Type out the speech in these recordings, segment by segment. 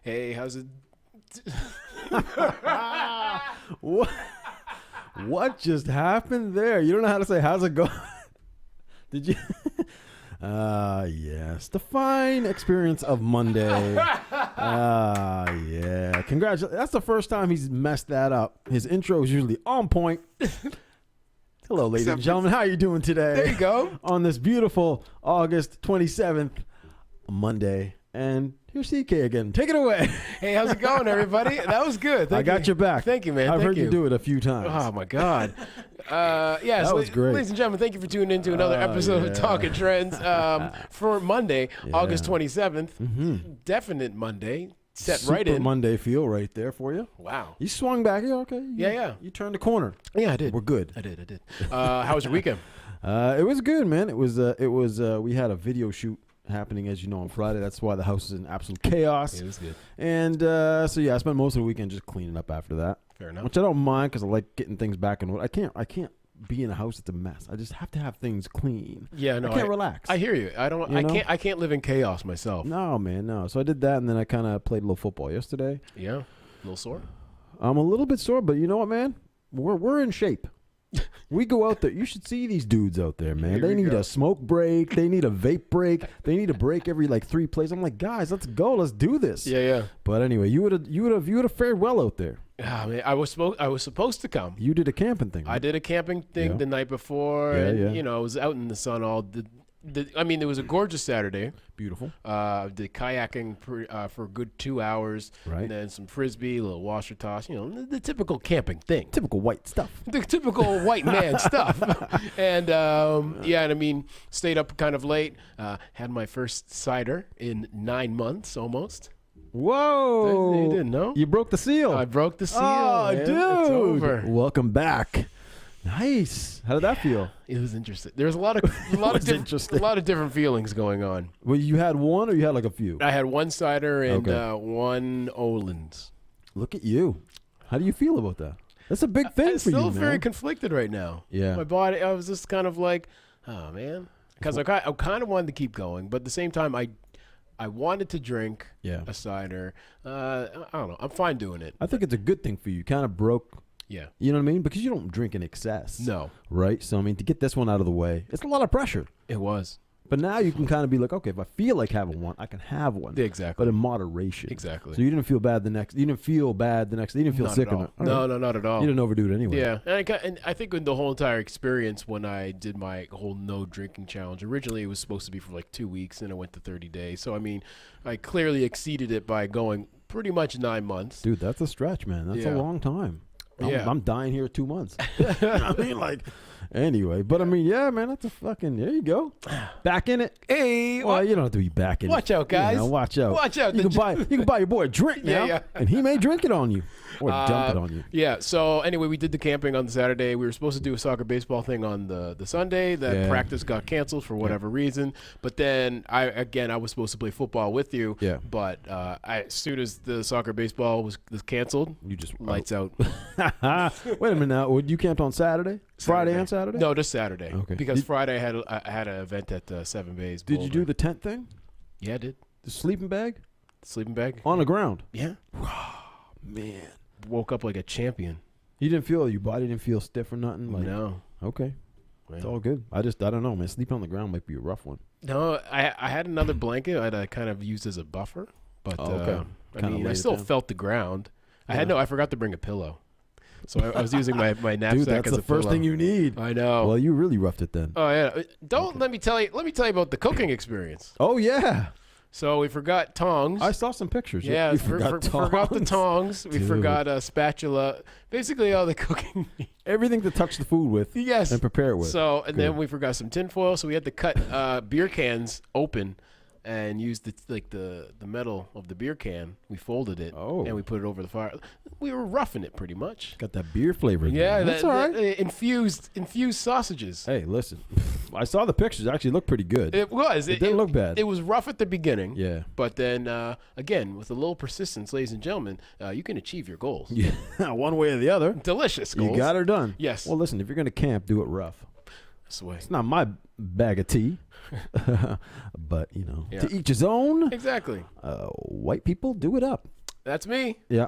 Hey, how's it? What just happened there? You don't know how to say how's it going? Did you? Yes. The fine experience of Monday. Yeah. Congratulations. That's the first time he's messed that up. His intro is usually on point. Hello, ladies and gentlemen. How are you doing today? There you go. On this beautiful August 27th, Monday. And here's CK again. Take it away. Hey, how's it going, everybody? That was good. I got your back. Thank you, man. I've heard you do it a few times. Oh, my God. Yes, that was great. Ladies and gentlemen, thank you for tuning in to another episode of Talking Trends for Monday, August 27th. Mm-hmm. Definite Monday. Set Super right in. Monday feel right there for you. Wow. You swung back. You okay? Yeah. You turned the corner. Yeah, I did. We're good. I did. How was your weekend? It was good, man. It was. We had a video shoot happening, as you know, on Friday. That's why the house is in absolute chaos. It was good. And so yeah, I spent most of the weekend just cleaning up after that. Fair enough. Which I don't mind because I like getting things back in order. I can't be in a house that's a mess. I just have to have things clean. Yeah, no, I can't relax. I hear you. I can't live in chaos myself. No, man, no. So I did that, and then I kind of played a little football yesterday. Yeah, a little sore. I'm a little bit sore, but you know what, man? We're in shape. We go out there. You should see these dudes out there, man. They need a smoke break. They need a vape break. They need a break every like 3 plays. I'm like, guys, let's go. Let's do this. Yeah. But anyway, you would have fared well out there. Ah, man, I was supposed to come. You did a camping thing. Right? I did a camping thing the night before, and you know, I was out in the sun all I mean, it was a gorgeous Saturday. Beautiful. Did kayaking for a good 2 hours, right? And then some frisbee, a little washer toss. You know, the typical camping thing. Typical white stuff. The typical white man stuff. And and I mean, stayed up kind of late. Had my first cider in 9 months almost. Whoa! You didn't know? You broke the seal. I broke the seal. Oh, man. dude! It's over. Welcome back. Nice. How did that feel? It was interesting. There's a lot of different feelings going on. Well, you had one, or you had like a few? I had one cider and one Olin's. Look at you. How do you feel about that? That's a big thing for you, man. I'm still very conflicted right now. Yeah. My body. I was just kind of like, oh man, because I kind of wanted to keep going, but at the same time, I wanted to drink a cider. I don't know. I'm fine doing it. I think it's a good thing for you. Kind of broke. Yeah. You know what I mean? Because you don't drink in excess. No. Right? So, I mean, to get this one out of the way, it's a lot of pressure. It was. But now you can kind of be like, okay, if I feel like having one, I can have one. Yeah, exactly. But in moderation. Exactly. So you didn't feel bad the next. You didn't feel bad the next. You didn't feel not sick at all. No, not at all. You didn't overdo it anyway. Yeah, and I think in the whole entire experience when I did my whole no drinking challenge, originally it was supposed to be for like 2 weeks, and I went to 30 days. So I mean, I clearly exceeded it by going pretty much 9 months. Dude, that's a stretch, man. That's a long time. I'm dying here 2 months. I mean, like, anyway. But, I mean, yeah, man, that's a fucking, there you go. Back in it. Hey. Well, you don't have to be back in it. Watch out, guys. You know, watch out. Watch out. You can buy your boy a drink now, and he may drink it on you or dump it on you. Yeah, so anyway, we did the camping on the Saturday. We were supposed to do a soccer baseball thing on the Sunday. That practice got canceled for whatever reason. But then, I was supposed to play football with you. Yeah. But as soon as the soccer baseball was canceled, you just lights out. Wait a minute now. You camped on Saturday? Friday and Saturday? No, just Saturday. Okay. Because Friday I had an event at Seven Bays. Did you do the tent thing? Yeah, I did. The sleeping bag? Sleeping bag? On the ground? Yeah. Man. Woke up like a champion. Your body didn't feel stiff or nothing? Like, no. Okay. It's all good. I don't know, man. Sleeping on the ground might be a rough one. No, I had another blanket I kind of used as a buffer. But okay. I mean, I still felt the ground. I forgot to bring a pillow. So I was using my knapsack as a pillow. Dude, that's the first thing you need. I know. Well, you really roughed it then. Oh yeah. Let me tell you about the cooking experience. Oh yeah. So we forgot tongs. I saw some pictures. Yeah, we forgot the tongs. We forgot a spatula. Basically, all the cooking. Everything to touch the food with. Yes. And prepare it with. So then we forgot some tinfoil. So we had to cut beer cans open and used the metal of the beer can. We folded it and we put it over the fire. We were roughing it pretty much. Got that beer flavor. Yeah, that's all right. Infused sausages. Hey, listen, I saw the pictures. It actually looked pretty good. It was. It didn't look bad. It was rough at the beginning. Yeah. But then again, with a little persistence, ladies and gentlemen, you can achieve your goals. Yeah, one way or the other. Delicious goals. You got her done. Yes. Well, listen, if you're gonna camp, do it rough. That's the way. It's not my bag of tea. But, you know, Yeah. to each his own. Exactly. White people, do it up. That's me. Yeah.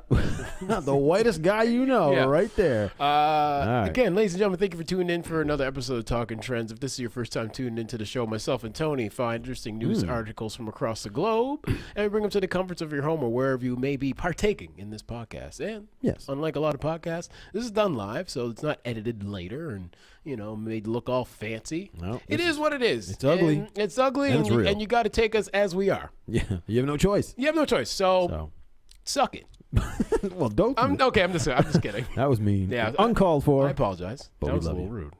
The whitest guy you know, Yeah. right there. right. Again, ladies and gentlemen, thank you for tuning in for another episode of Talking Trends. If this is your first time tuning into the show, myself and Tony find interesting news articles from across the globe, and we bring them to the comforts of your home or wherever you may be partaking in this podcast. And Yes. unlike a lot of podcasts, this is done live, so it's not edited later and, you know, made look all fancy. No, It is what it is. it's ugly. And it's ugly, And it's real. and you got to take us as we are. Yeah. You have no choice. You have no choice, so So. suck it. Well, don't. I'm just kidding. That was mean. Yeah. Uncalled for. I apologize. But That we was a love little you. rude.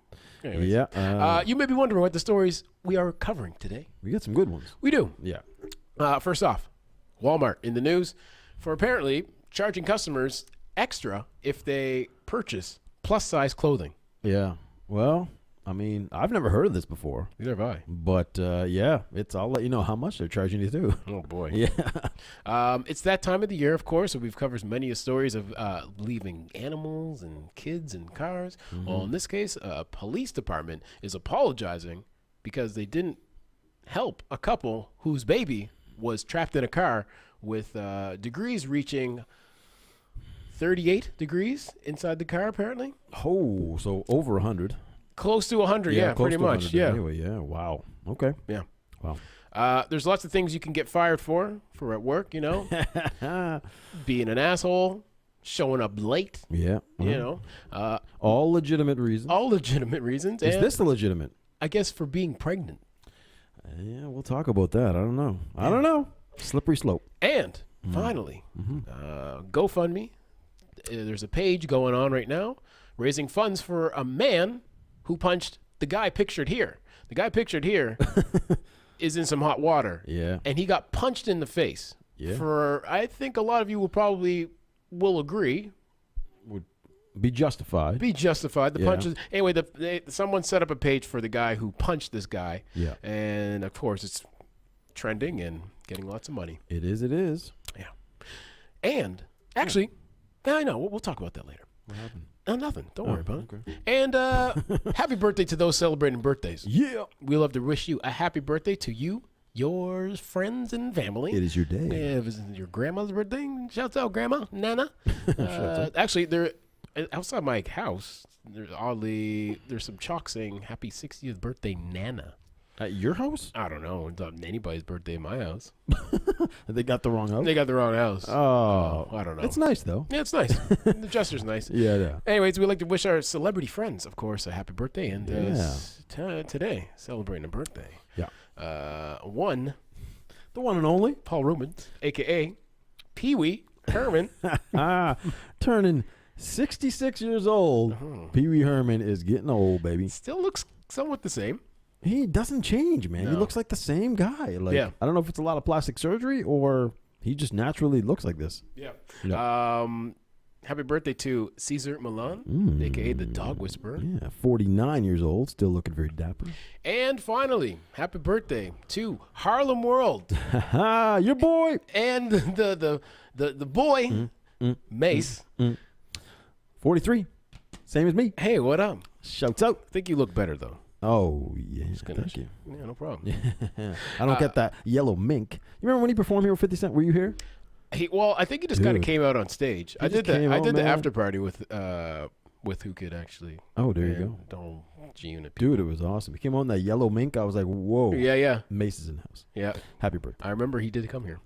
Anyways. Yeah. You may be wondering what the stories we are covering today. We got some good ones. We do. Yeah. First off, Walmart in the news for apparently charging customers extra if they purchase plus-size clothing. Yeah. Well, I mean, I've never heard of this before. Neither have I. But, yeah, I'll let you know how much they're charging you too. Oh, boy. Yeah. It's that time of the year, of course, so we've covered many stories of leaving animals and kids in cars. Well, in this case, a police department is apologizing because they didn't help a couple whose baby was trapped in a car with degrees reaching 38 degrees inside the car, apparently. Oh, so over 100. Close to 100, yeah, close pretty to much. 100 Yeah. Anyway, yeah. Wow. Okay. Yeah. Wow. There's lots of things you can get fired for at work, you know, being an asshole, showing up late, Yeah. you know, All legitimate reasons. all legitimate reasons. Is And this the legitimate? I guess for being pregnant. Yeah, we'll talk about that. I don't know. Slippery slope. And finally, GoFundMe. There's a page going on right now raising funds for a man who punched the guy pictured here. The guy pictured here is in some hot water. Yeah. And he got punched in the face. Yeah. For, I think a lot of you will agree, Would be justified. be justified. The Yeah. punches. Anyway, someone set up a page for the guy who punched this guy. Yeah. And of course, it's trending and getting lots of money. It is. It is. Yeah. And actually, I know we'll talk about that later. What happened? Oh, nothing. Don't worry about okay. it. And happy birthday to those celebrating birthdays. Yeah. We love to wish you a happy birthday to you, yours, friends, and family. It is your day. If it's your grandma's birthday, shouts out, Grandma, Nana. out. Actually, there outside my house, there's some chalk saying "Happy 60th birthday, Nana." At your house? I don't know. It's not anybody's birthday in my house. They got the wrong house. They got the wrong house. Oh, I don't know. It's nice though. Yeah, it's nice. The gesture's nice. Yeah. Yeah. Anyways, we'd like to wish our celebrity friends, of course, a happy birthday. And today, celebrating a birthday. Yeah. One, The one and only. Paul Rubens, a.k.a. Pee-wee Herman. Turning 66 years old. Pee Wee Herman is getting old, baby. Still looks somewhat the same. He doesn't change, man. He No. looks like the same guy. Like, Yeah. I don't know if it's a lot of plastic surgery or he just naturally looks like this. Yeah. Yeah. Happy birthday to Caesar Milan, a.k.a. the Dog Whisperer. Yeah, 49 years old, still looking very dapper. And finally, happy birthday to Harlem World Ha your boy. and the boy, Mace. 43, same as me. Hey, what up? Shouts out. I think you look better, though. Oh, yeah. Gonna- Thank you. Yeah, no problem. I don't get that yellow mink. You remember when he performed here with 50 Cent? Were you here? Well, I think he just kind of Dude. came out on stage. I just did came the out, the man. after party with who could actually. Oh, there you and go. Donald G Unit. Dude, it was awesome. He came on that yellow mink. I was like, whoa. Yeah. Mace is in the house. Yeah. Happy birthday. I remember he did come here.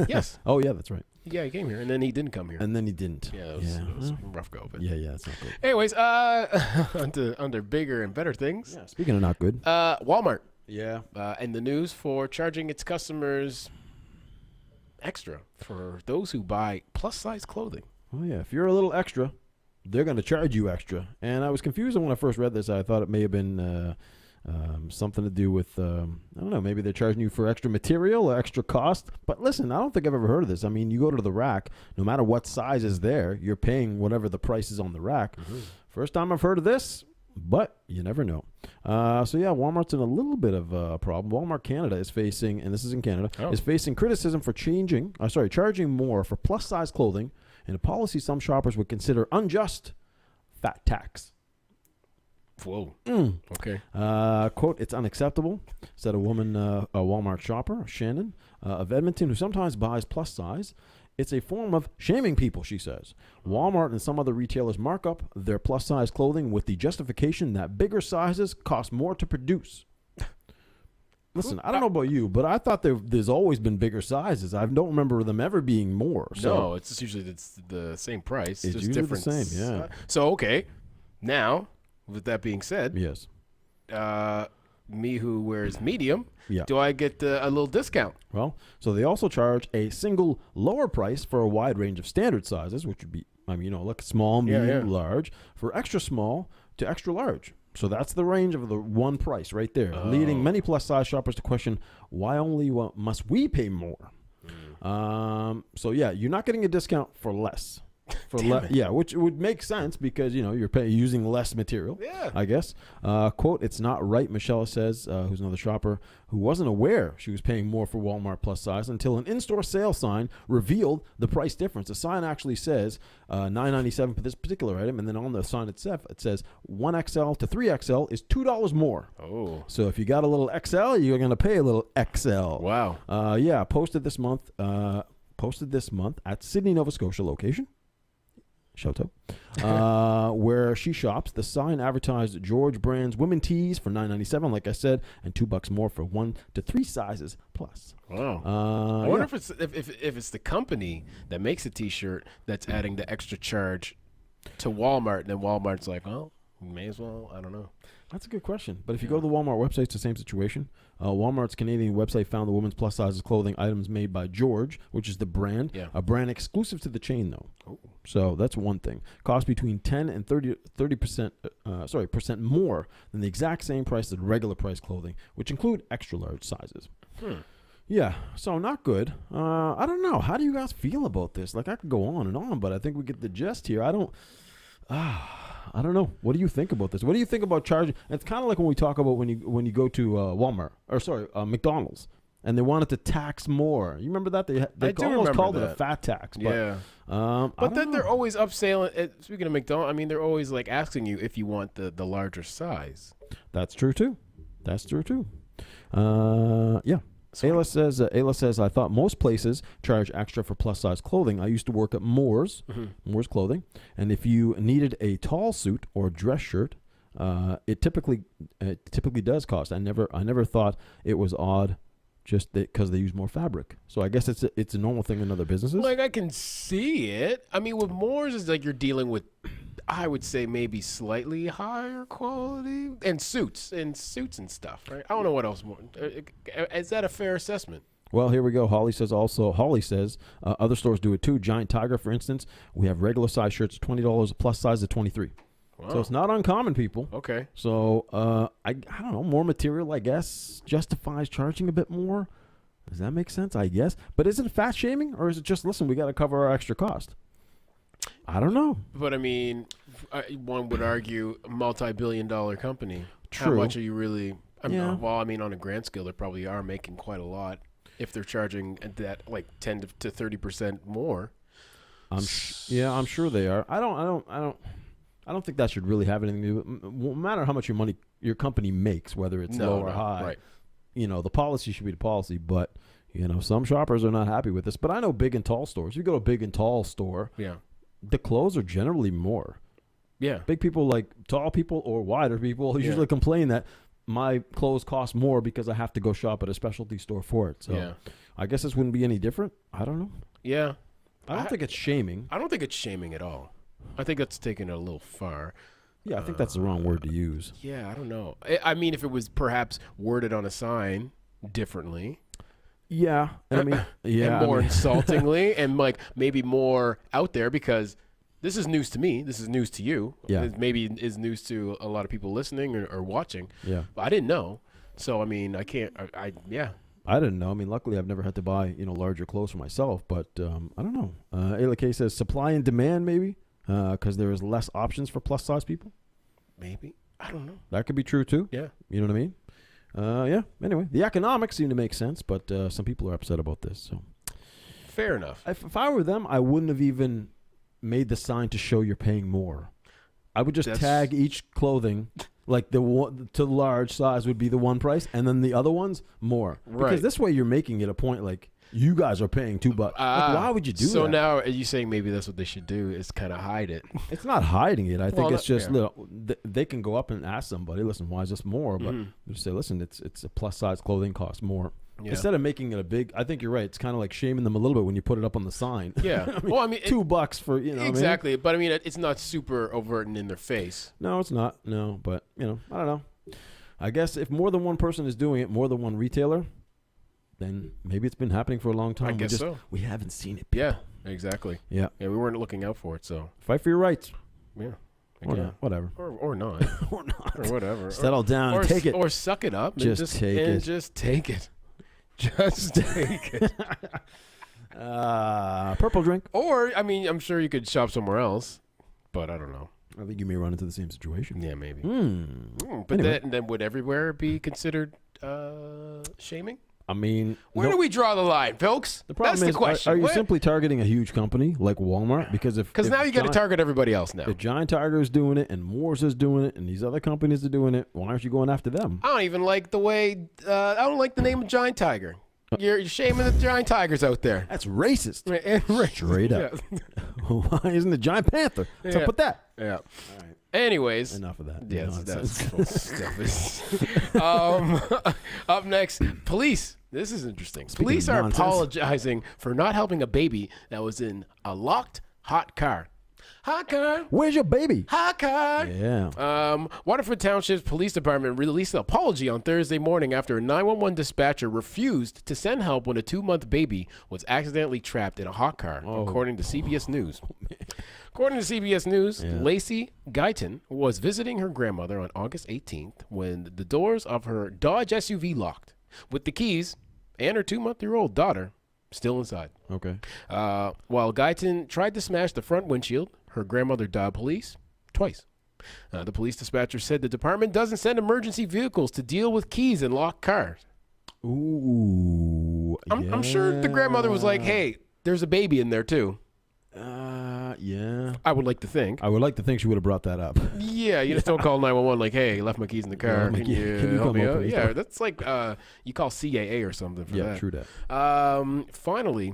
Yes. Oh, yeah, that's right. Yeah, he came here, and then he didn't come here. And then he didn't. Yeah, it was a rough go. But Yeah, it's not good. anyways, under bigger and better things. Yeah, speaking of not good. Walmart Yeah. in the news for charging its customers extra for those who buy plus-size clothing. Oh, yeah. If you're a little extra, they're going to charge you extra. And I was confused when I first read this. I thought it may have been something to do with, I don't know, maybe they're charging you for extra material or extra cost. But listen, I don't think I've ever heard of this. I mean, you go to the rack, no matter what size is there, you're paying whatever the price is on the rack. First time I've heard of this, but you never know. So yeah, Walmart's in a little bit of a problem. Walmart Canada is facing, and this is in Canada, is facing criticism for charging more for plus-size clothing in a policy some shoppers would consider unjust fat tax. Whoa. Okay. Quote, it's unacceptable, said a woman, a Walmart shopper, Shannon, of Edmonton, who sometimes buys plus size. It's a form of shaming people, she says. Walmart and some other retailers mark up their plus size clothing with the justification that bigger sizes cost more to produce. Listen, I don't know about you, but I thought there's always been bigger sizes. I don't remember them ever being more. So no, it's just usually the same price. it's just usually different. the same, yeah. So, okay. Now, with that being said, Yes. Me who wears medium, Yeah. do I get a little discount? Well, so they also charge a single lower price for a wide range of standard sizes, which would be, like small, medium, large, for extra small to extra large. So that's the range of the one price right there, leading many plus size shoppers to question, why only must we pay more? So yeah, you're not getting a discount for less. Which would make sense because you're using less material. Yeah, I guess. Quote, it's not right, Michelle says, who's another shopper who wasn't aware she was paying more for Walmart plus size until an in-store sale sign revealed the price difference. The sign actually says $9.97 for this particular item, and then on the sign itself it says 1XL to 3XL is $2 more. Oh, so if you got a little XL, you're going to pay a little XL. Wow. Posted this month at Sydney, Nova Scotia location. Shout out. Where she shops. The sign advertised George Brand's women tees for $9.97, like I said, and $2 more for 1 to 3 sizes plus. Wow. I wonder if it's the company that makes a T-shirt that's adding the extra charge to Walmart, and then Walmart's like, well, we may as well. I don't know. That's a good question. But if you go to the Walmart website, it's the same situation. Walmart's Canadian website found the women's plus sizes clothing items made by George, which is the brand, a brand exclusive to the chain, though. Oh. So that's one thing. Cost between 10 and 30% percent more than the exact same price as regular price clothing, which include extra large sizes. Yeah, so not good. I don't know. How do you guys feel about this? Like, I could go on and on, but I think we get the gist here. I don't know. What do you think about this? What do you think about charging? It's kind of like when we talk about when you go to McDonald's, and they wanted to tax more. You remember that? They almost called it a fat tax. But, but then they're always upselling. Speaking of McDonald's, they're always like asking you if you want the larger size. That's true too. Yeah. Ayla says, I thought most places charge extra for plus size clothing. I used to work at Moore's Clothing, and if you needed a tall suit or dress shirt, it typically does cost. I never thought it was odd, just because they use more fabric. So I guess it's a normal thing in other businesses. Like, I can see it. With Moore's, it's like you're dealing with, I would say, maybe slightly higher quality and suits and stuff, right? I don't know what else more. Is that a fair assessment? Well, here we go. Holly says other stores do it too. Giant Tiger, for instance, we have regular size shirts, $20, plus size at $23. Wow. So it's not uncommon, people. Okay. So I don't know, more material, I guess, justifies charging a bit more. Does that make sense? I guess. But is it fat shaming, or is it just, listen, we got to cover our extra cost? I don't know. But one would argue a multi-billion-dollar company. True. How much are you really? On a grand scale, they probably are making quite a lot if they're charging that like 10 to 30% more. I'm sure they are. I don't think that should really have anything to do. No matter how much your company makes, whether it's low or high. Right. The policy should be the policy, but some shoppers are not happy with this. But I know big and tall stores. You go to a big and tall store, the clothes are generally more. Yeah. Big people, like tall people or wider people, usually complain that my clothes cost more because I have to go shop at a specialty store for it. So I guess this wouldn't be any different. I don't know. Yeah. I don't think it's shaming. I don't think it's shaming at all. I think that's taking it a little far. Yeah, I think that's the wrong word to use. Yeah, I don't know. If it was perhaps worded on a sign differently. Yeah. And more insultingly and like maybe more out there, because this is news to me. This is news to you. Yeah. It maybe is news to a lot of people listening or watching. Yeah. But I didn't know. So, I can't. I didn't know. Luckily, I've never had to buy, larger clothes for myself. But I don't know. Ayla K says supply and demand, maybe, because there is less options for plus size people. Maybe. I don't know. That could be true, too. Yeah. You know what I mean? Yeah. Anyway, the economics seem to make sense, but some people are upset about this. So fair enough. If I were them, I wouldn't have even made the sign to show you're paying more. I would just tag each clothing Like the one to large size would be the one price, and then the other ones more. Right. Because this way you're making it a point like you guys are paying $2. Like, why would you do that? So now are you saying maybe that's what they should do is kind of hide it? It's not hiding it. I think it's just yeah. they can go up and ask somebody, listen, why is this more? But just say, listen, it's a plus size clothing costs more. Yeah. Instead of making it a big, I think you're right. It's kind of like shaming them a little bit when you put it up on the sign. Yeah. I mean, well, I mean, $2 for exactly. But I mean, it's not super overt and in their face. No, it's not. No, but I don't know. I guess if more than one person is doing it, more than one retailer, then maybe it's been happening for a long time. I guess so. We haven't seen it. Yeah, exactly. Yeah. Yeah, we weren't looking out for it, so. Fight for your rights. Yeah. Or not, whatever. Or not. Or not. Or whatever. Settle down and take it. Or suck it up. Just take it. Just take it. Just take it. Purple drink. Or, I mean, I'm sure you could shop somewhere else, but I don't know. I think you may run into the same situation. Yeah, maybe. But Anyway. then would everywhere be considered shaming? I mean, Where do we draw the line, folks? The problem That's is, the question. are you simply targeting a huge company like Walmart? Because Because now you got to target everybody else now. If Giant Tiger is doing it and Moores is doing it and these other companies are doing it, why aren't you going after them? I don't even like the way. I don't like the name of Giant Tiger. You're shaming the Giant Tigers out there. That's racist. Right. Straight up. Why isn't it Giant Panther? What's up with that? Yeah. All right. Anyways. Enough of that. Yes, Nonsense. that's stuff. Up next, police. This is interesting. Speaking Police of are nonsense. apologizing for not helping a baby that was in a locked hot car. Hot car. Where's your baby? Hot car. Yeah. Waterford Township's police department released an apology on Thursday morning after a 911 dispatcher refused to send help when a 2-month baby was accidentally trapped in a hot car, according to CBS News. According to CBS News, Lacey Guyton was visiting her grandmother on August 18th when the doors of her Dodge SUV locked, with the keys and her 2-month-old daughter still inside. Okay. While Guyton tried to smash the front windshield, her grandmother dialed police twice. The police dispatcher said the department doesn't send emergency vehicles to deal with keys in locked cars. Ooh. I'm sure the grandmother was like, hey, there's a baby in there too. Yeah. I would like to think. I would like to think she would have brought that up. Yeah, you just don't call 911 like, hey, left my keys in the car. Can you help come me open out? this Yeah, door? that's like you call CAA or something for that. Yeah, true that. Finally,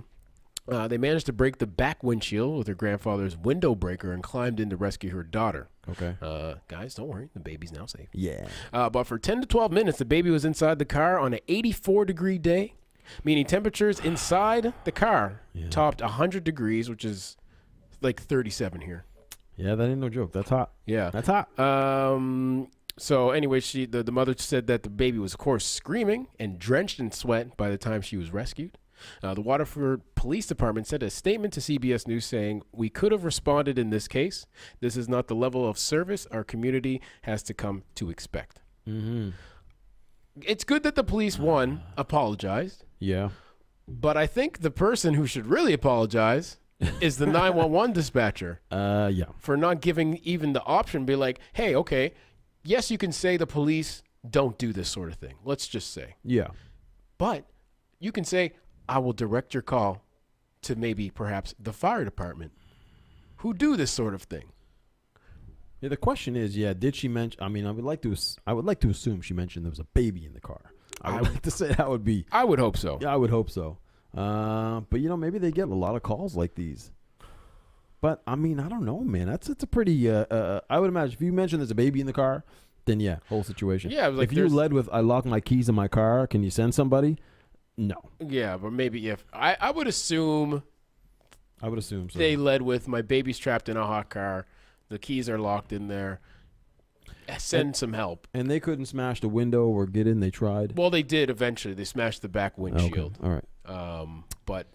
they managed to break the back windshield with her grandfather's window breaker and climbed in to rescue her daughter. Okay. Guys, don't worry. The baby's now safe. Yeah. But for 10 to 12 minutes, the baby was inside the car on an 84-degree day, meaning temperatures inside the car topped 100 degrees, which is like 37 here. Yeah, that ain't no joke. That's hot. Yeah. That's hot. So anyway, the mother said that the baby was, of course, screaming and drenched in sweat by the time she was rescued. The Waterford Police Department sent a statement to CBS News saying, "We could have responded in this case. This is not the level of service our community has to come to expect." Mm-hmm. It's good that the police, one, apologized. Yeah. But I think the person who should really apologize is the 911 dispatcher. Yeah. For not giving even the option, be like, hey, okay, yes, you can say the police don't do this sort of thing. Let's just say. Yeah. But you can say, I will direct your call to maybe perhaps the fire department who do this sort of thing. Yeah, the question is, did she mention? I mean, I would like to assume she mentioned there was a baby in the car. I would like to say that would be. I would hope so. Yeah, I would hope so. But maybe they get a lot of calls like these. But I mean, I don't know, man. It's a pretty. I would imagine if you mention there's a baby in the car, then whole situation. Yeah, like if you led with I lock my keys in my car, can you send somebody? No. Yeah, but maybe if I would assume. I would assume so. They led with my baby's trapped in a hot car. The keys are locked in there. Send some help. And they couldn't smash the window or get in. They tried. Well, they did eventually. They smashed the back windshield. Okay. All right. But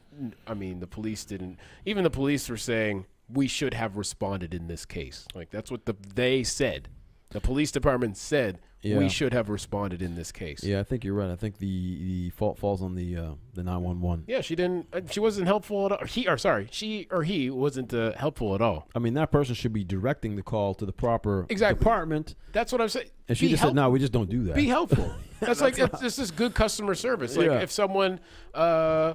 I mean, the police didn't. Even the police were saying we should have responded in this case. Like that's what they said. The police department said we should have responded in this case. Yeah, I think you're right. I think the fault falls on the 911. Yeah, she didn't. She wasn't helpful at all. She or he wasn't helpful at all. I mean, that person should be directing the call to the proper department. That's what I'm saying. And she just said, "No, we just don't do that." Be helpful. That's like it's just good customer service. Like if someone, I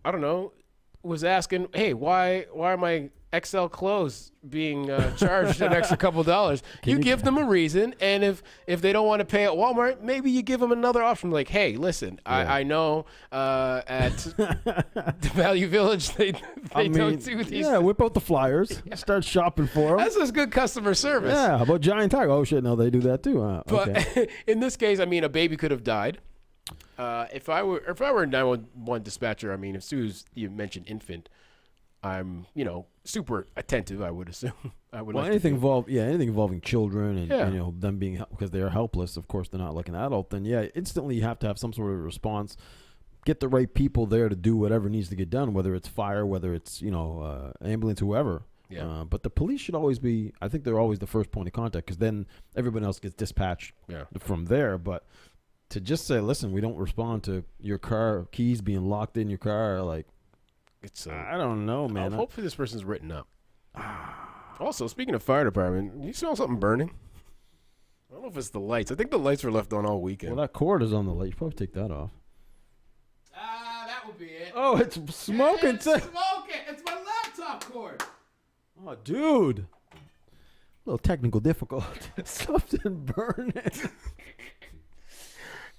don't know, was asking, "Hey, why are my XL clothes being charged an extra couple dollars. You give them a reason, and if they don't want to pay at Walmart, maybe you give them another option. Like, hey, listen, I know at the Value Village they don't do these. Yeah, whip out the flyers, start shopping for them. That's just good customer service. Yeah, how about Giant Tiger? Oh shit, no, they do that too. But Okay. in this case, I mean, a baby could have died. If I were a 911 dispatcher, I mean, as soon as you mentioned infant, I'm, super attentive, I would assume. Anything involving children and them being because they are helpless. Of course, they're not like an adult. Then instantly you have to have some sort of response. Get the right people there to do whatever needs to get done, whether it's fire, whether it's ambulance, whoever. Yeah. But the police should always be. I think they're always the first point of contact because then everyone else gets dispatched from there. But to just say, listen, we don't respond to your car keys being locked in your car, like. I don't know, man. Hopefully this person's written up. Also, speaking of fire department, you smell something burning? I don't know if it's the lights. I think the lights were left on all weekend. Well, that cord is on the light. You probably take that off. That would be it. Oh, it's smoking. It's smoking. It's my laptop cord. Oh, dude. A little technical difficulty. Something burning.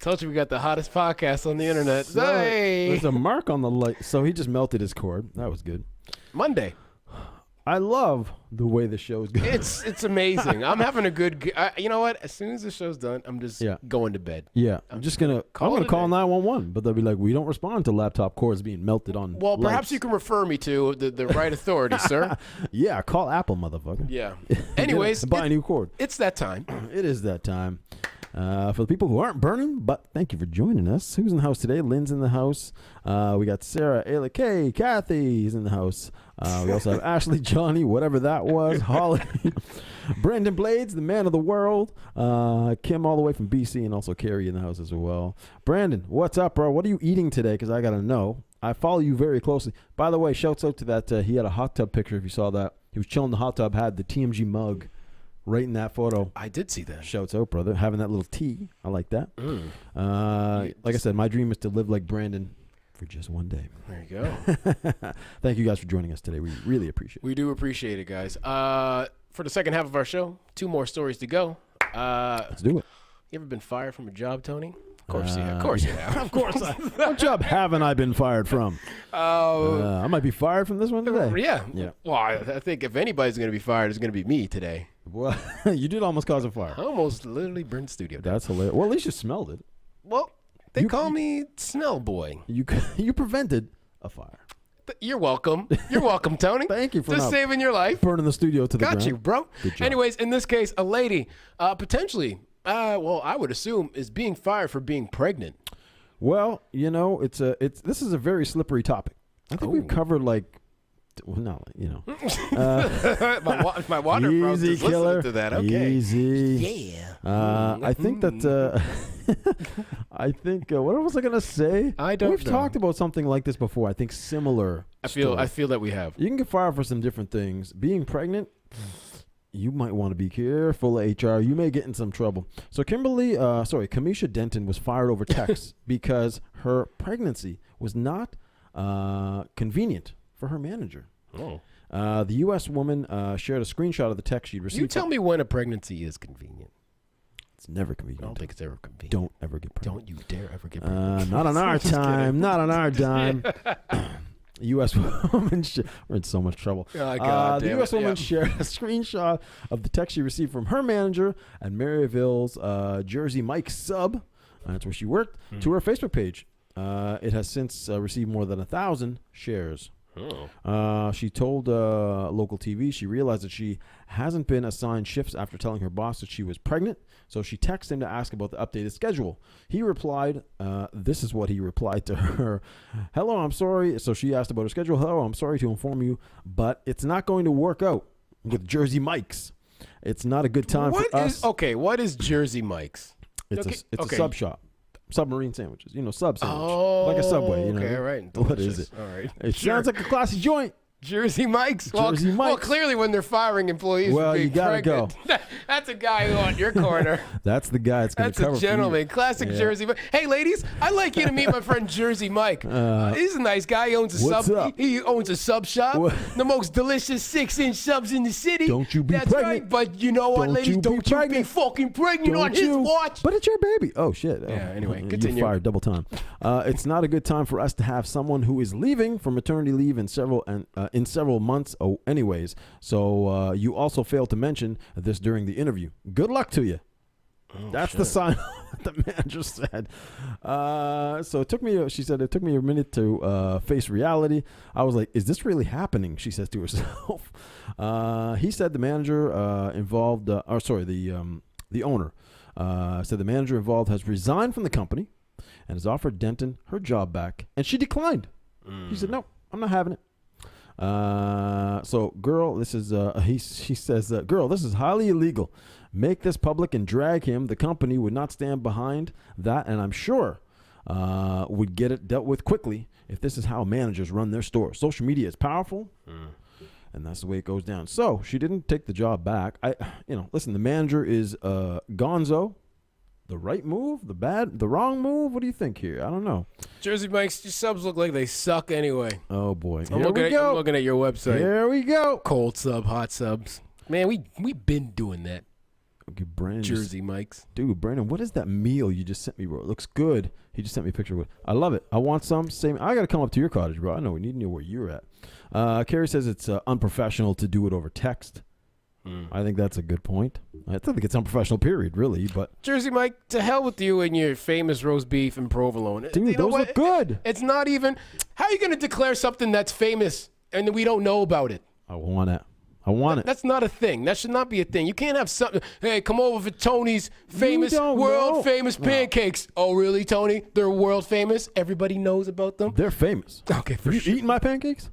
Told you we got the hottest podcast on the internet. So, hey! There's a mark on the light. So he just melted his cord. That was good. Monday. I love the way the show's going. It's amazing. I'm having a good. You know what? As soon as the show's done, I'm just going to bed. Yeah, I'm gonna call 911, but they'll be like, we don't respond to laptop cords being melted on. Well, lights. perhaps you can refer me to the right authority, sir. Yeah, call Apple, motherfucker. Yeah. Anyways, buy a new cord. It's that time. It is that time. For the people who aren't burning, but thank you for joining us. Who's in the house today? Lynn's in the house. We got Sarah, Ayla Kay, Kathy's in the house. We also have Ashley, Johnny, whatever that was, Holly, Brandon Blades, the man of the world, Kim all the way from BC, and also Carrie in the house as well. Brandon, what's up, bro? What are you eating today? Because I got to know. I follow you very closely. By the way, shouts out to that. He had a hot tub picture, if you saw that. He was chilling in the hot tub, had the TMG mug. Right in that photo. I did see that. Shouts out, brother. Having that little tea. I like that. Like I said, my dream is to live like Brandon for just one day. There you go. Thank you guys for joining us today. We really appreciate it. We do appreciate it, guys. For the second half of our show, 2 more stories to go. Let's do it. You ever been fired from a job, Tony? Of course you have. Of course you have. Of course. What job haven't I been fired from? I might be fired from this one today. Yeah. Well, I think if anybody's going to be fired, it's going to be me today. Well, you did almost cause a fire. I almost literally burned the studio down. That's hilarious. Well, at least you smelled it. Well, they call me Smell Boy. You prevented a fire. You're welcome. You're welcome, Tony. Thank you for just saving your life. Burning the studio to the ground. Got you, bro. Good job. Anyways, in this case, a lady potentially, I would assume, is being fired for being pregnant. Well, this is a very slippery topic. I think we've covered my water froze easy just killer listening to that. Okay. Easy. Yeah. I think that. What was I gonna say? I don't know. We've talked about something like this before. I think similar. I feel that we have. You can get fired for some different things. Being pregnant, you might want to be careful, HR. You may get in some trouble. So Kamisha Denton was fired over text because her pregnancy was not convenient for her manager. Oh. The U.S. woman shared a screenshot of the text she'd received. You tell me when a pregnancy is convenient. It's never convenient. I don't think it's ever convenient. Don't ever get pregnant. Don't you dare ever get pregnant. Not on our time. Not on our dime. U.S. woman, we're in so much trouble. The U.S. woman shared a screenshot of the text she received from her manager at Maryville's Jersey Mike's sub. That's where she worked. To her Facebook page. It has since received more than 1,000 shares. Oh. She told local TV she realized that she hasn't been assigned shifts after telling her boss that she was pregnant. So she texted him to ask about the updated schedule. He replied, this is what he replied to her. Hello, I'm sorry. So she asked about her schedule. Hello, I'm sorry to inform you, but it's not going to work out with Jersey Mike's. It's not a good time for us. Okay, what is Jersey Mike's? It's a sub shop. Submarine sandwiches, sub sandwich. Oh, like a Subway, Okay, all right. What is it? All right. It sounds like a classy joint. Jersey Mike's. Jersey Well, Mike's. clearly when they're firing employees, Well, for being you gotta pregnant, that's a guy who on your corner. That's the guy that's going to That's cover a gentleman. Classic Yeah. Jersey Mike. Hey, ladies, I'd like you to meet my friend Jersey Mike. He's a nice guy. He owns a what's up? He owns a sub shop. What? The most delicious 6-inch subs in the city. Don't you be That's pregnant. right. But you know what, Don't ladies? you be Don't you be pregnant. fucking pregnant on Don't his you? watch. But it's your baby. Oh, shit. Oh, Yeah, anyway, you're continue. fired double time. It's not a good time for us to have someone who is leaving for maternity leave in several months. Oh, anyways. So you also failed to mention this during the interview. Good luck to you. Oh, That's the sign the manager said. So it took me, she said, it took me a minute to face reality. I was like, is this really happening? She says to herself. He said the manager the owner said the manager involved has resigned from the company and has offered Denton her job back. And she declined. She said, no, I'm not having it. So girl, this is she says, girl, this is highly illegal. Make this public and drag him. The company would not stand behind that, and I'm sure would get it dealt with quickly if this is how managers run their store. Social media is powerful, and that's the way it goes down. So she didn't take the job back. Listen, the manager is gonzo. The right move, the wrong move? What do you think here? I don't know. Jersey Mike's subs look like they suck anyway. Oh, boy. I'm looking at your website. Here we go. Cold sub, hot subs. Man, we been doing that. Okay, Brandon. Jersey Mike's. Dude, Brandon, what is that meal you just sent me, bro? It looks good. He just sent me a picture of it. I love it. I want some. Same. I got to come up to your cottage, bro. I know we need to know where you're at. Carrie says it's unprofessional to do it over text. I think that's a good point. I think it's unprofessional, period, really. But Jersey Mike, to hell with you and your famous roast beef and provolone. dude, You know those what? look good. It's not even. How are you going to declare something that's famous and we don't know about it? I want it. I want it. That's not a thing. That should not be a thing. You can't have something. Hey, come over for Tony's famous, don't world know. famous pancakes. Oh, really, Tony? They're world famous. Everybody knows about them. They're famous. Okay, for Have you sure. eaten my pancakes?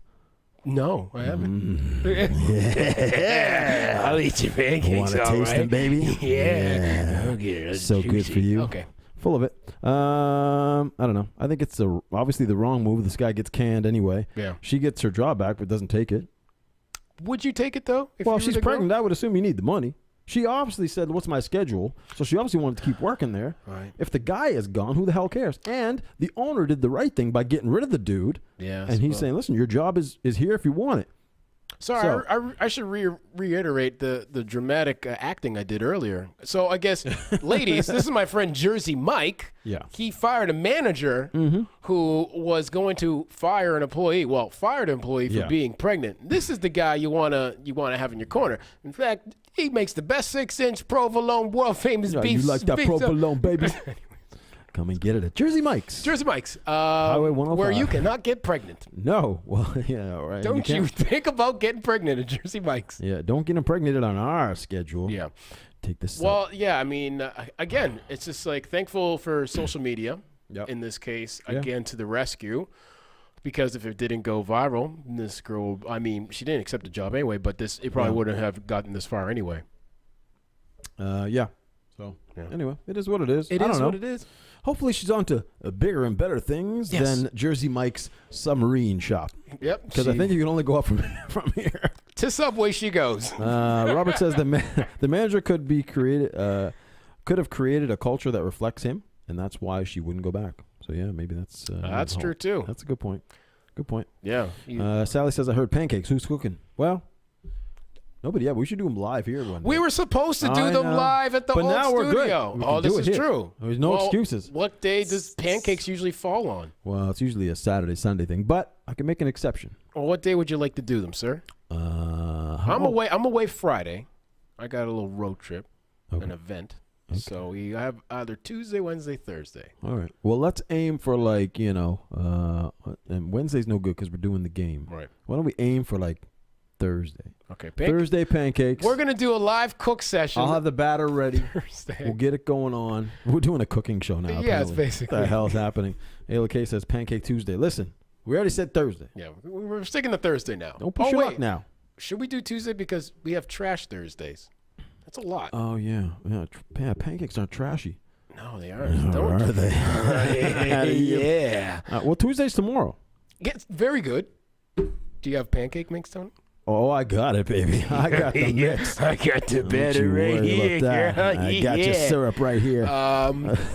No, I haven't. Yeah. I'll eat your pancakes. Want to taste them, baby? Yeah. Okay, that's So good juicy. for you. Okay. Full of it. I don't know. I think it's obviously the wrong move. This guy gets canned anyway. Yeah. She gets her job back, but doesn't take it. Would you take it though? If Well, you if were she's the girl? pregnant, I would assume you need the money. She obviously said, what's my schedule? So she obviously wanted to keep working there. Right. If the guy is gone, who the hell cares? And the owner did the right thing by getting rid of the dude. Yeah. And he's saying, listen, your job is here if you want it. Sorry, I should reiterate the dramatic acting I did earlier. So I guess, ladies, this is my friend Jersey Mike. Yeah. He fired a manager who was going to fire an employee. Well, fired an employee for Yeah. being pregnant. This is the guy you wanna have in your corner. In fact, he makes the best 6-inch provolone, world famous Yeah, beef. you like that beef- provolone, baby? Come and get it at Jersey Mike's. Jersey Mike's, Highway 105. where you cannot get pregnant. No. Well, yeah, all right. Don't you can't- think about getting pregnant at Jersey Mike's. Yeah, don't get impregnated on our schedule. Yeah. Take this. Well, yeah, I mean, again, it's just like thankful for social media Yep. in this case, Yeah. again, to the rescue. Because if it didn't go viral, this girl, I mean, she didn't accept the job anyway, but it probably Yeah. wouldn't have gotten this far anyway. Yeah. So Yeah. anyway, it is what it is. It I is don't know. what it is. Hopefully, she's on to bigger and better things Yes. than Jersey Mike's submarine shop. Yep. Because I she- think you can only go up from here. to Subway she goes. Robert says the manager could have created a culture that reflects him, and that's why she wouldn't go back. So yeah, maybe that's That's true too. That's a good point. Good point. Yeah. Sally says I heard pancakes. Who's cooking? Well, nobody. Yeah, we should do them live here one day. We were supposed to do I them know. live at the But old now we're good. studio. We Oh, can do this it is here. true. There's no excuses. What day does pancakes usually fall on? Well, it's usually a Saturday, Sunday thing, but I can make an exception. Well, what day would you like to do them, sir? How I'm away Friday. I got a little road trip, Okay. an event. So we have either Tuesday, Wednesday, Thursday. All right. Well, let's aim for and Wednesday's no good because we're doing the game. Right. Why don't we aim for Thursday? Okay. Thursday pancakes. We're gonna do a live cook session. I'll have the batter ready. Thursday. We'll get it going on. We're doing a cooking show now. Yeah, it's apparently. basically. What the hell's happening? Ayla K says Pancake Tuesday. Listen, we already said Thursday. Yeah, we're sticking to Thursday now. Don't push your wait. luck now. Should we do Tuesday because we have trash Thursdays? That's a lot. Oh yeah, pancakes aren't trashy. No, they aren't. Or are they? Yeah. Well, Tuesday's tomorrow. Gets very good. Do you have pancake mix, Tony? Oh, I got it, baby. I got the mix. I got the Don't batter you right worry here. about that. I got your syrup right here.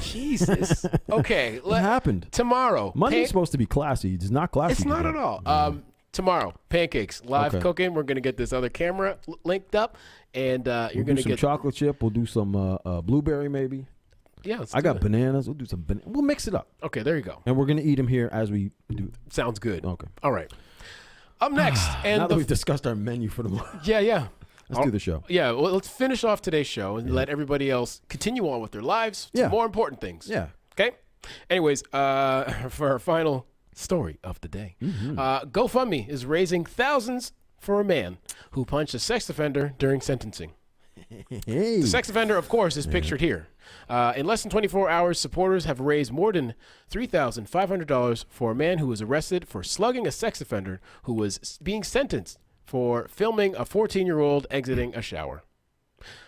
Jesus. Okay. What happened? Tomorrow. Monday's supposed to be classy. It's not classy. It's not today. at all. Tomorrow, pancakes, live Okay. cooking. We're going to get this other camera linked up, and you're We'll going do to some get chocolate chip. We'll do some blueberry maybe. Yeah, let's I do got it. bananas. We'll do some We'll mix it up. Okay, there you go. And we're going to eat them here as we do. Sounds good. Okay. All right. Up next, and now that we've discussed our menu for the month, yeah. let's do the show. Yeah, well, let's finish off today's show and let everybody else continue on with their lives to Yeah. more important things. Yeah. Okay? Anyways, for our final story of the day, GoFundMe is raising thousands for a man who punched a sex offender during sentencing. Hey. The sex offender, of course, is pictured here. In less than 24 hours, supporters have raised more than $3,500 for a man who was arrested for slugging a sex offender who was being sentenced for filming a 14-year-old exiting a shower.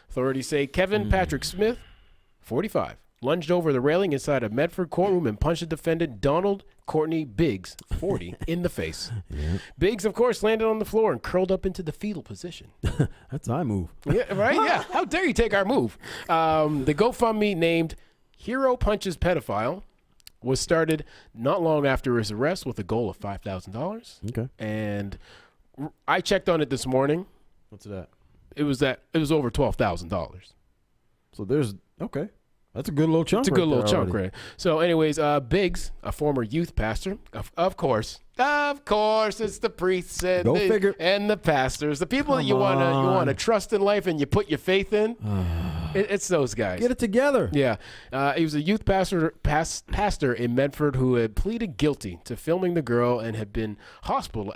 Authorities say Kevin Patrick Smith, 45, lunged over the railing inside a Medford courtroom and punched the defendant Donald Courtney Biggs, 40, in the face. Yeah. Biggs, of course, landed on the floor and curled up into the fetal position. That's I move. Yeah, right? Yeah. How dare you take our move? The GoFundMe named Hero Punches Pedophile was started not long after his arrest with a goal of $5,000. Okay. And I checked on it this morning. What's that? It was over $12,000. So there's okay. That's a good little chunk. It's a good little chunk, already. right? So, anyways, Biggs, a former youth pastor, of course, it's the priests and Go figure. and the pastors, the people that you Come wanna on. trust in life and you put your faith in. It's those guys. Get it together. Yeah, he was a youth pastor in Medford who had pleaded guilty to filming the girl and had been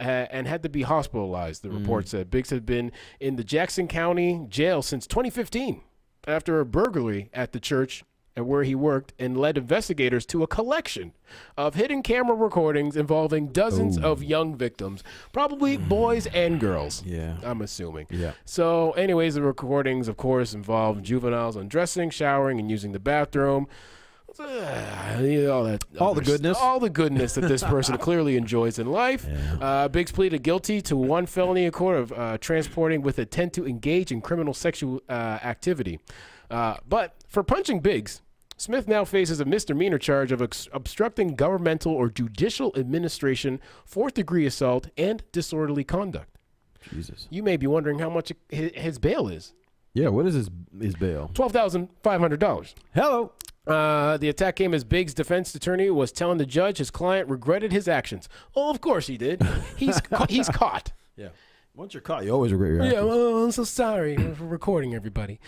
and had to be hospitalized. The report said Biggs had been in the Jackson County jail since 2015 after a burglary at the church where he worked and led investigators to a collection of hidden camera recordings involving dozens of young victims, probably boys and girls. Yeah. I'm assuming. Yeah. So, anyways, the recordings, of course, involved juveniles undressing, showering, and using the bathroom. All the goodness. All the goodness that this person clearly enjoys in life. Yeah. Biggs pleaded guilty to one felony court of transporting with intent to engage in criminal sexual activity. But for punching Biggs, Smith now faces a misdemeanor charge of obstructing governmental or judicial administration, fourth-degree assault, and disorderly conduct. Jesus. You may be wondering how much his bail is. Yeah. What is his bail? $12,500. Hello. The attack came as Biggs' defense attorney was telling the judge his client regretted his actions. Oh, of course he did. He's caught. Yeah. Once you're caught, you always regret your Yeah, actions. well, I'm so sorry for recording everybody.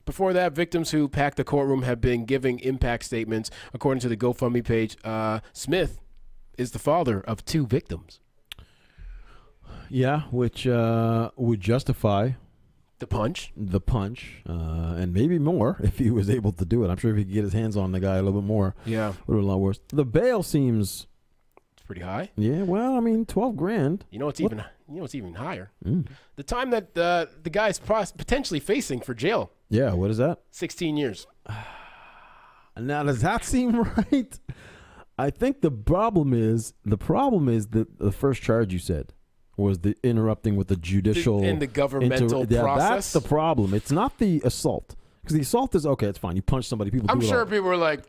Before that, victims who packed the courtroom have been giving impact statements. According to the GoFundMe page, Smith is the father of 2 victims. Yeah, which would justify The punch. the punch, and maybe more if he was able to do it. I'm sure if he could get his hands on the guy a little bit more, Yeah, would have been a lot worse. The bail seems, it's pretty high. yeah, well, I mean, $12,000. You know, it's even higher. Mm. The time that the guy's potentially facing for jail, Yeah, what is that? 16 years. Now, does that seem right? I think the problem is that the first charge you said was the interrupting with the judicial In the governmental Yeah, process. that's the problem. It's not the assault, because the assault is okay. It's fine. You punch somebody. People. I'm do it sure all. people were like,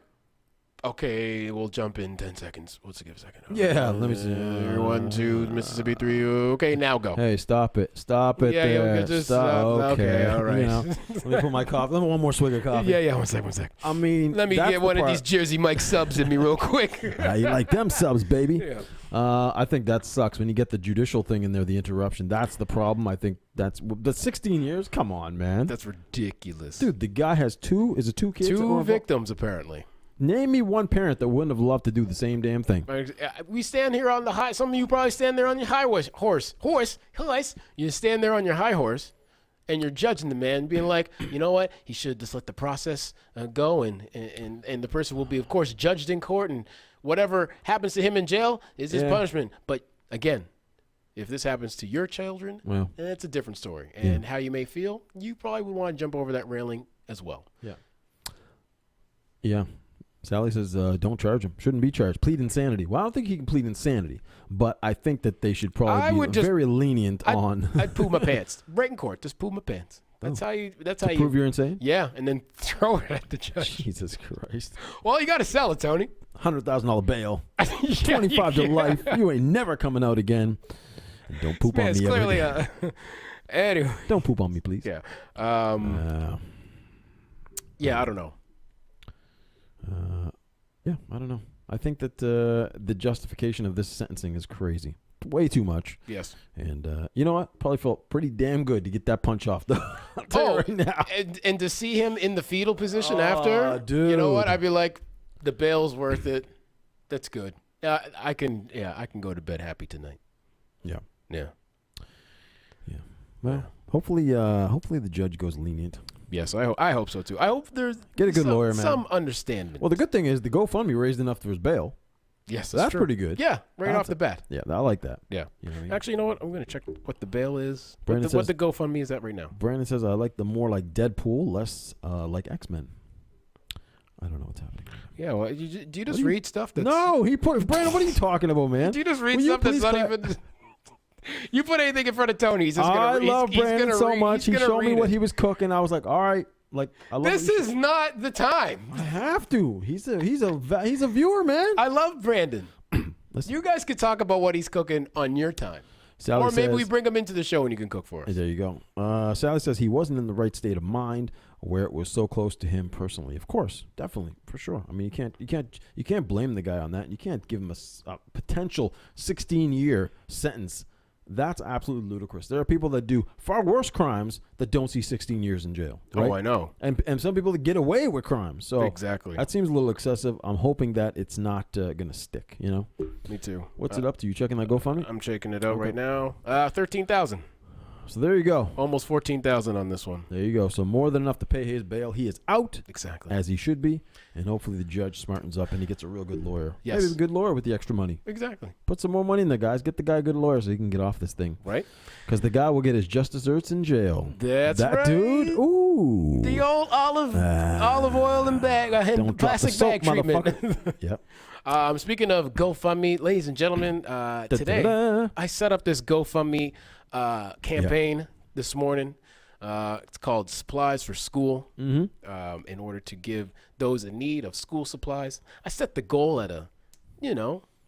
okay, we'll jump in 10 seconds. Let's give a second. Yeah, let me see. 1, 2, Mississippi 3. Okay, now go. Hey, stop it! Stop it! Yeah, there. okay, just stop. stop. Okay, all right. You know, let me put my coffee. Let me one more swig of coffee. Yeah, one sec. I mean, Let me that's get the one of part. these Jersey Mike subs in me real quick. Yeah, you like them subs, baby. Yeah. I think that sucks when you get the judicial thing in there, the interruption. That's the problem. I think that's the 16 years. Come on, man. That's ridiculous. Dude, the guy has two kids? that were 2 involved? victims, apparently. Name me one parent that wouldn't have loved to do the same damn thing. We stand here on the high. Some of you probably stand there on your high horse. You stand there on your high horse, and you're judging the man, being like, you know what? He should just let the process go, and the person will be, of course, judged in court, and whatever happens to him in jail is his Yeah. punishment. But again, if this happens to your children, Well, it's a different story. And how you may feel, you probably would want to jump over that railing as well. yeah. Sally says, don't charge him. Shouldn't be charged. Plead insanity. Well, I don't think he can plead insanity, but I think that they should probably be very lenient on. I'd poo my pants. Right in court. Just poo my pants. That's how you. That's how you prove you're insane. Yeah, and then throw it at the judge. Jesus Christ. Well, you got to sell it, Tony. $100,000 bail. Yeah, 25 to life. You ain't never coming out again. And don't poop on me. Clearly, anyway. Don't poop on me, please. Yeah. Yeah, I don't know. Yeah, I don't know. I think that the justification of this sentencing is crazy. Way too much. Yes. And you know what? Probably felt pretty damn good to get that punch off, though. I'll tell you right now. And to see him in the fetal position after, dude. You know what? I'd be like, the bail's worth it. That's good. I can go to bed happy tonight. Yeah. Yeah. Yeah. Well, hopefully the judge goes lenient. Yes, I hope so too. I hope there's get a good lawyer, man. Some understanding. Well, the good thing is the GoFundMe raised enough for his bail. Yes, that's true. pretty good. Yeah, right off the bat. Yeah, I like that. Yeah. You know what I mean? Actually, you know what? I'm going to check what the bail is. What Says, the GoFundMe is at right now. Brandon says, I like the more like Deadpool, less like X-Men. I don't know what's happening. Yeah, well, do you just read stuff that's... No, Brandon, what are you talking about, man? Do you just read stuff that's not even... You put anything in front of Tony, he's just going to read. I love Brandon so much. He showed me what he was cooking. I was like, all right. Like, I love this is not the time. I have to. He's a viewer, man. I love Brandon. You guys could talk about what he's cooking on your time. Sally or maybe says, we bring him into the show and you can cook for us. There you go. Sally says he wasn't in the right state of mind where it was so close to him personally. Of course, definitely, for sure. I mean, you can't blame the guy on that. You can't give him a potential 16-year sentence. That's absolutely ludicrous. There are people that do far worse crimes that don't see 16 years in jail. Right? Oh, I know. And some people that get away with crimes. So exactly. That seems a little excessive. I'm hoping that it's not going to stick, you know? Me too. What's it up to? You checking that GoFundMe? I'm checking it out right now. 13,000. So there you go. Almost 14,000 on this one. There you go. So more than enough to pay his bail. He is out. Exactly. As he should be. And hopefully the judge smartens up and he gets a real good lawyer. Yes. Maybe a good lawyer with the extra money. Exactly. Put some more money in there, guys. Get the guy a good lawyer so he can get off this thing. Right. Because the guy will get his just desserts in jail. That's that right. Dude. Ooh. The old olive oil and bag. Don't plastic drop the soap, bag treatment. Yep. Speaking of GoFundMe, ladies and gentlemen, today I set up this GoFundMe campaign this morning. It's called Supplies for School. Mm-hmm. In order to give those in need of school supplies. I set the goal at a,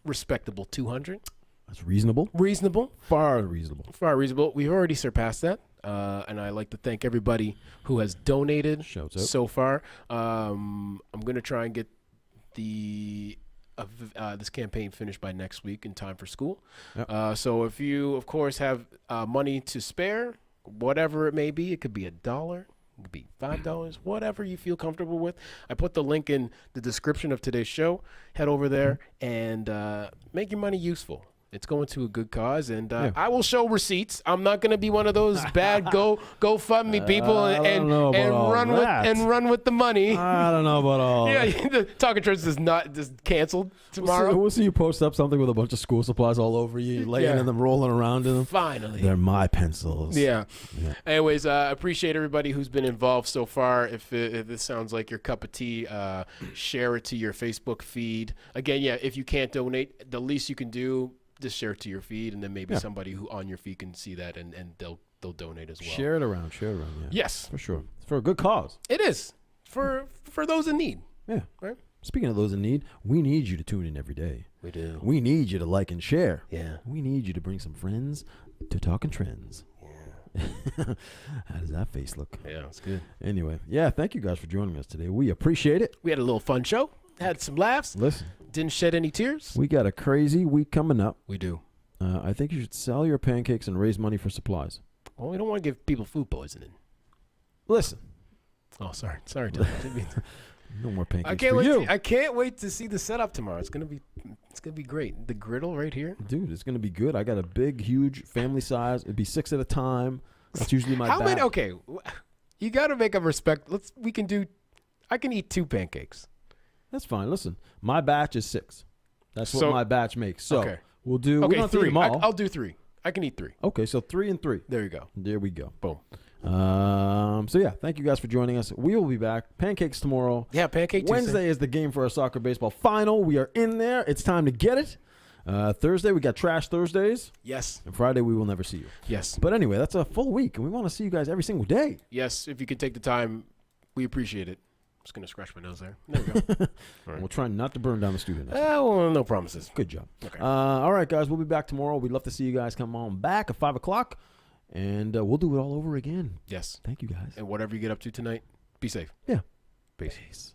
respectable 200. That's reasonable. Reasonable. Far reasonable. Far reasonable. We've already surpassed that. And I'd like to thank everybody who has donated so far. I'm going to try and get this campaign finished by next week in time for school. Yep. So if you, of course, have money to spare, whatever it may be, it could be $1, it could be $5, whatever you feel comfortable with. I put the link in the description of today's show. Head over there and make your money useful. It's going to a good cause, and I will show receipts. I'm not going to be one of those bad GoFundMe people and run with the money. I don't know about all. Yeah, the Talking Trends is not just canceled tomorrow. We'll see you post up something with a bunch of school supplies all over you, laying in them, rolling around in them. Finally, they're my pencils. Yeah. Anyways, I appreciate everybody who's been involved so far. If this sounds like your cup of tea, share it to your Facebook feed. Again, if you can't donate, the least you can do. Just share it to your feed, and then maybe somebody who on your feed can see that, and they'll donate as well. Share it around. Yeah. Yes, for sure. It's for a good cause. It is for those in need. Yeah. Right. Speaking of those in need, we need you to tune in every day. We do. We need you to like and share. Yeah. We need you to bring some friends to Talking Trends. Yeah. How does that face look? Yeah, it's good. Anyway, thank you guys for joining us today. We appreciate it. We had a little fun show. Had some laughs. Listen. Didn't shed any tears. We got a crazy week coming up. We do. I think you should sell your pancakes and raise money for supplies. Well, we don't want to give people food poisoning. Listen. Oh, sorry. Sorry, Dylan. No more pancakes for you. I can't wait to see the setup tomorrow. It's gonna be great. The griddle right here. Dude, it's gonna be good. I got a big, huge family size. It'd be 6 at a time. That's usually my How many? Okay. You got to make a respect. I can eat 2 pancakes. That's fine. Listen, my batch is 6. That's what my batch makes. So we'll do. Okay, we don't 3. Them all. I'll do 3. I can eat 3. Okay, so 3 and 3. There you go. There we go. Boom. So yeah, thank you guys for joining us. We will be back. Pancakes tomorrow. Yeah, Pancake Tuesday. Wednesday is the game for our soccer baseball final. We are in there. It's time to get it. Thursday, we got Trash Thursdays. Yes. And Friday, we will never see you. Yes. But anyway, that's a full week, and we want to see you guys every single day. Yes, if you can take the time, we appreciate it. I'm just going to scratch my nose there. There we go. All right. We'll try not to burn down the studio. Well, no promises. Good job. Okay. All right, guys, we'll be back tomorrow. We'd love to see you guys come on back at 5 o'clock, and we'll do it all over again. Yes. Thank you, guys. And whatever you get up to tonight, be safe. Yeah. Peace.